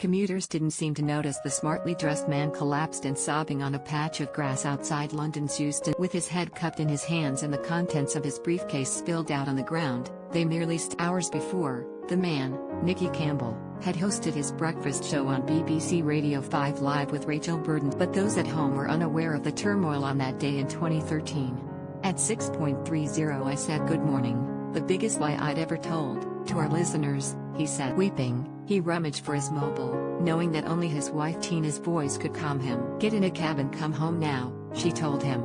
Commuters didn't seem to notice the smartly dressed man collapsed and sobbing on a patch of grass outside London's Euston with his head cupped in his hands and the contents of his briefcase spilled out on the ground. They merely hours before, the man, Nicky Campbell, had hosted his breakfast show on BBC Radio 5 Live with Rachel Burden, but those at home were unaware of the turmoil on that day in 2013. At 6:30 I said good morning, the biggest lie I'd ever told, to our listeners, he said. Weeping, he rummaged for his mobile, knowing that only his wife Tina's voice could calm him. Get in a cab and come home now, she told him.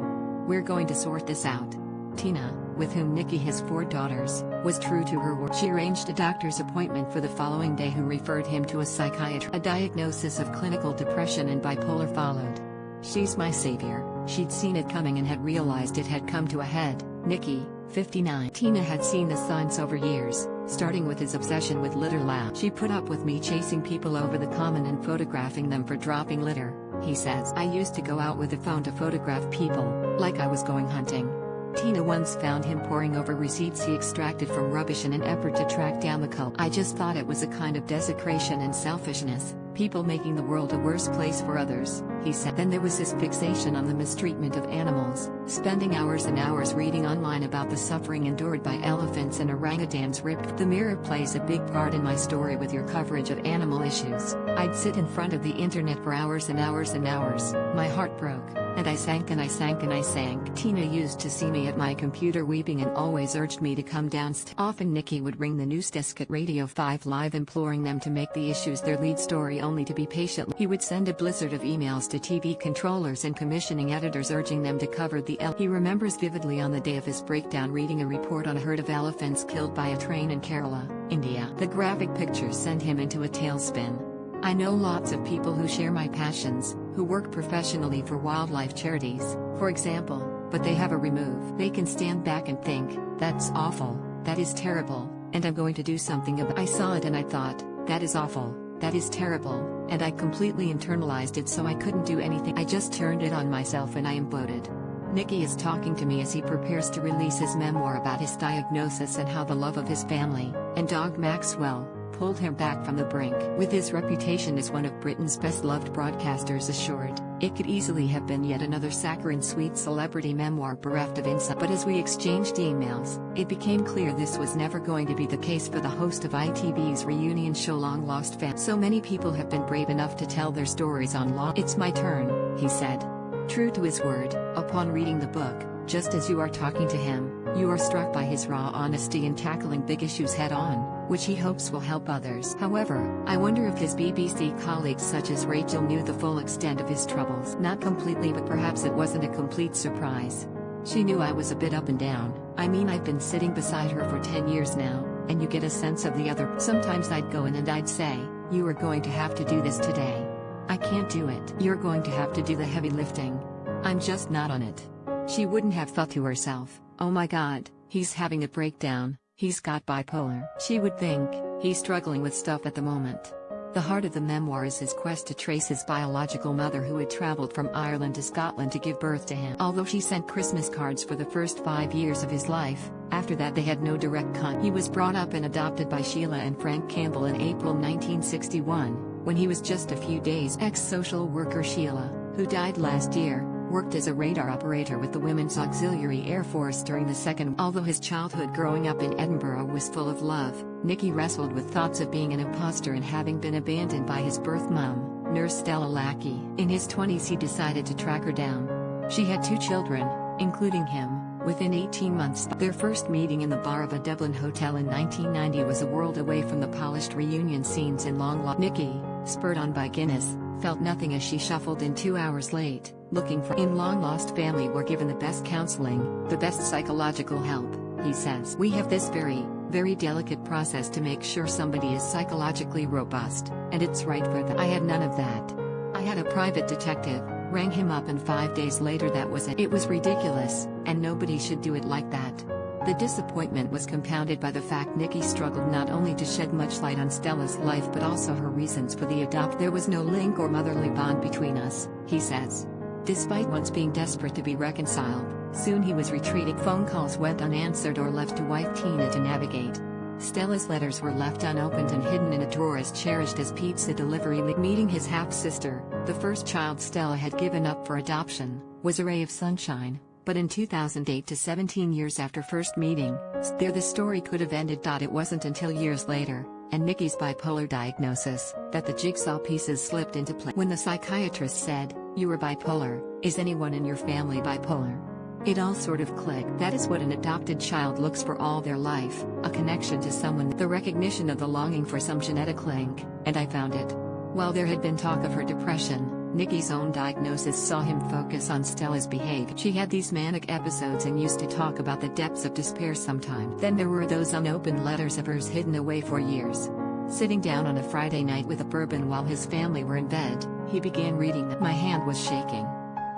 We're going to sort this out. Tina, with whom Nicky has 4 daughters, was true to her word. She arranged a doctor's appointment for the following day who referred him to a psychiatrist. A diagnosis of clinical depression and bipolar followed. She's my savior, she'd seen it coming and had realized it had come to a head. Nicky, 59. Tina had seen the signs over years, starting with his obsession with litter lab. She put up with me chasing people over the common and photographing them for dropping litter, he says. I used to go out with a phone to photograph people, like I was going hunting. Tina once found him poring over receipts he extracted from rubbish in an effort to track down the culprit. I just thought it was a kind of desecration and selfishness, people making the world a worse place for others, he said. Then there was his fixation on the mistreatment of animals, spending hours and hours reading online about the suffering endured by elephants and orangutans ripped. The Mirror plays a big part in my story with your coverage of animal issues. I'd sit in front of the internet for hours and hours and hours, my heart broke, and I sank and I sank and I sank. Tina used to see me at my computer weeping and always urged me to come downstairs. Often Nicky would ring the news desk at Radio 5 Live imploring them to make the issues their lead story, only to be patient. He would send a blizzard of emails to TV controllers and commissioning editors urging them to cover the He remembers vividly on the day of his breakdown reading a report on a herd of elephants killed by a train in Kerala, India. The graphic pictures sent him into a tailspin. I know lots of people who share my passions, who work professionally for wildlife charities, for example, but they have a remove. They can stand back and think, that's awful, that is terrible, and I'm going to do something about it. I saw it and I thought, that is awful, that is terrible, and I completely internalized it so I couldn't do anything. I just turned it on myself and I imploded. Nicky is talking to me as he prepares to release his memoir about his diagnosis and how the love of his family, and dog Maxwell, pulled him back from the brink. With his reputation as one of Britain's best-loved broadcasters assured, it could easily have been yet another saccharine sweet celebrity memoir bereft of insight. But as we exchanged emails, it became clear this was never going to be the case for the host of ITV's reunion show Long Lost Family. So many people have been brave enough to tell their stories on Long. It's my turn, he said. True to his word, upon reading the book, just as you are talking to him, you are struck by his raw honesty in tackling big issues head-on, which he hopes will help others. However, I wonder if his BBC colleagues such as Rachel knew the full extent of his troubles. Not completely, but perhaps it wasn't a complete surprise. She knew I was a bit up and down. I mean, I've been sitting beside her for 10 years now, and you get a sense of the other. Sometimes I'd go in and I'd say, you are going to have to do this today. I can't do it. You're going to have to do the heavy lifting. I'm just not on it. She wouldn't have thought to herself, oh my God, he's having a breakdown, he's got bipolar. She would think, he's struggling with stuff at the moment. The heart of the memoir is his quest to trace his biological mother who had traveled from Ireland to Scotland to give birth to him. Although she sent Christmas cards for the first 5 years of his life, after that they had no direct contact. He was brought up and adopted by Sheila and Frank Campbell in April 1961, when he was just a few days. Ex-social worker Sheila, who died last year, worked as a radar operator with the Women's Auxiliary Air Force during the Second. Although his childhood growing up in Edinburgh was full of love, Nicky wrestled with thoughts of being an imposter and having been abandoned by his birth mum, nurse Stella Lackey. In his 20s he decided to track her down. She had 2 children, including him, within 18 months. Their first meeting in the bar of a Dublin hotel in 1990 was a world away from the polished reunion scenes in Long Lost. Nicky, spurred on by Guinness, felt nothing as she shuffled in 2 hours late, looking for. In Long Lost Family we're given the best counseling, the best psychological help, he says. We have this very delicate process to make sure somebody is psychologically robust, and it's right for them. I had none of that. I had a private detective, rang him up and 5 days later that was it. It was ridiculous, and nobody should do it like that. The disappointment was compounded by the fact Nicky struggled not only to shed much light on Stella's life but also her reasons for the adopt. There was no link or motherly bond between us, he says. Despite once being desperate to be reconciled, soon he was retreating. Phone calls went unanswered or left to wife Tina to navigate. Stella's letters were left unopened and hidden in a drawer as cherished as pizza delivery. Meeting his half-sister, the first child Stella had given up for adoption, was a ray of sunshine, but in 2008, 17 years after first meeting, the story could have ended. It wasn't until years later, and Nicky's bipolar diagnosis, that the jigsaw pieces slipped into place. When the psychiatrist said, "You were bipolar, is anyone in your family bipolar?" It all sort of clicked. That is what an adopted child looks for all their life, a connection to someone, the recognition of the longing for some genetic link, and I found it. While there had been talk of her depression, Nicky's own diagnosis saw him focus on Stella's behavior. She had these manic episodes and used to talk about the depths of despair sometimes. Then there were those unopened letters of hers hidden away for years. Sitting down on a Friday night with a bourbon while his family were in bed, he began reading them. My hand was shaking.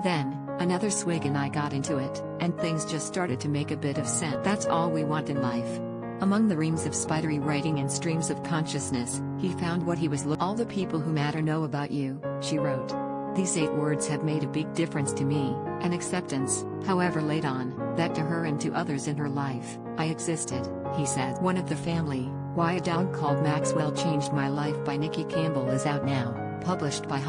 Then, another swig and I got into it, and things just started to make a bit of sense. That's all we want in life. Among the reams of spidery writing and streams of consciousness, he found what he was looking for. All the people who matter know about you, she wrote. These 8 words have made a big difference to me, an acceptance, however late on, that to her and to others in her life, I existed, he said. One of the family, Why a Dog Called Maxwell Changed My Life by Nicky Campbell is out now, published by